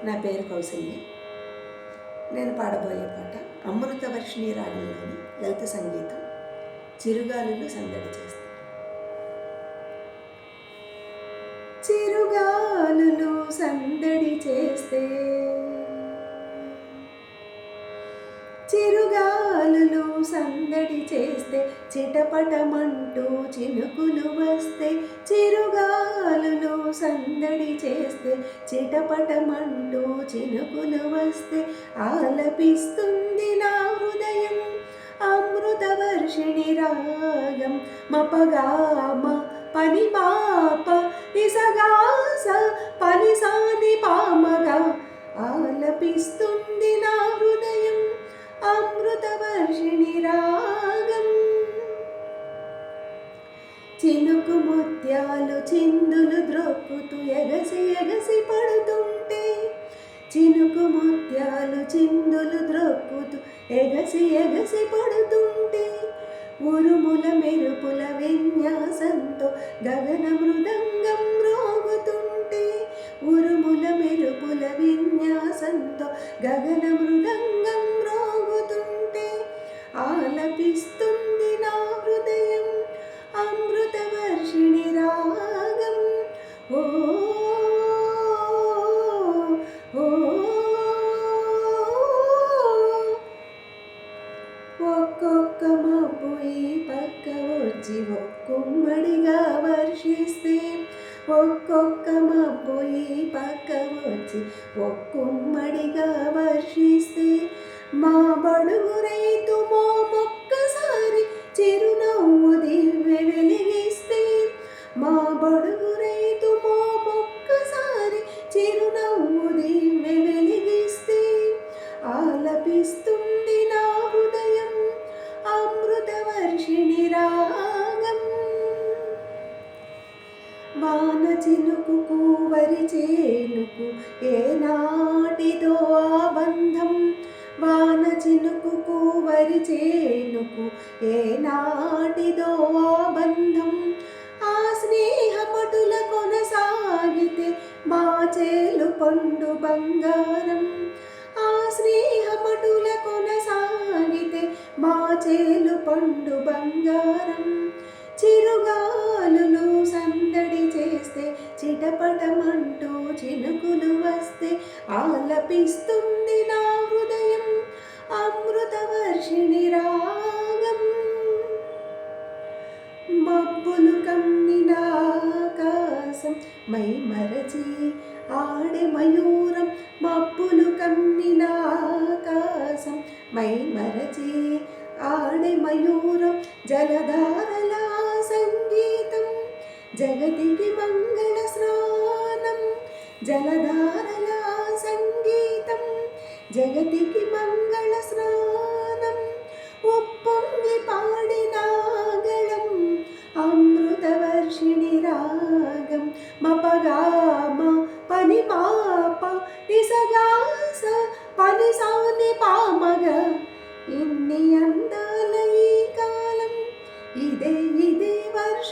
నా పేరు కౌసల్య. నేను పాడబోయే పాట అమృతవర్షిణి రాగంలోని లలిత సంగీతం చిరుగాలులు సందడి చేస్తాను. చిరుగాలులు సందడి చేస్తే, చిరుగాలులు సందడి చేస్తే, చిటపటమంటూ చినుకులు వస్తే, చిరుగాలులు సందడి చేస్తే, చిటపటమంటూ చినుకులు వస్తే, ఆలపిస్తుంది నా హృదయం అమృతవర్షిణి రాగం. మపగామ పని పాప నిసగాస పని సాని పామగా, ఆలపిస్తుంది నా హృదయం అమృతవర్షిణి రాగం. చినుకు ముత్యాలు చిందులు ద్రొక్కుతూ ఎగసి ఎగసి పడుతుంటే, చినుకు ముత్యాలు చిందులు ద్రొక్కుతూ ఎగసి ఎగసి పడుతుంటే, ఉరుముల మెరుపుల విన్యాసంతో గగన మృదంగం మ్రోగుతుంటే, ఉరుముల మెరుపుల విన్యాసంతో గగన మృదంగం మ్రోగుతుంటే, ఆలపిస్తుంది నా హృదయం అమృతవర్షిణి రాగం. ఓ ఒక్కొక్క మబ్బు ఈ పక్క వచ్చి ఒక్కుమ్మడిగా వర్షిస్తే, ఒక్కొక్క మబ్బు ఈ పక్క వచ్చి ఒక్కుమ్మడిగా వర్షిస్తే, మా బడుగు రైతు మోమొక్కసారి చిరునవ్వు దివ్వె వెలిగిస్తే, మా బడుగు రైతు మోమొక్కసారి చిరునవ్వు దివ్వె వెలిగిస్తే, ఆలపిస్తుంది నా హృదయం అమృతవర్షిణి రాగం. వాన చినుకు వరి చేనుకు ఏనాటిదో ఆ బంధం, వాన చినుకు వరి చేనుకు ఏనాటిదో ఆ బంధం, ఆ స్నేహమటుల కొనసాగితే మా చేలు పండు బంగారం, ఆ స్నేహమటుల కొనసాగితే మా చేలు పండు బంగారం. చిరుగాలులు సందడి చేస్తే, చిటపటమంటూ చినుకులు వస్తే, ఆలపిస్తుంది నా హృదయం అమృతవర్షిణి రాగం. మబ్బులు కమ్మిన ఆకాశం మై మరచి ఆడే మయూరం, మబ్బులు కమ్మిన ఆకాశం మై మరచి ఆడే మయూరం, జలధారల సంగీతం జగతికి మంగళ స్నానం, జలధారల సంగీతం జగతికి మంగళ స్నానం, ఉప్పొంగి పాడిన గళం అమృతవర్షిణి రాగం. మపగామ పని పాప నిసగాస పని సాని పామగా, ఇన్ని అందాల ఈ కాలం ఇదే ఇదే వర్ష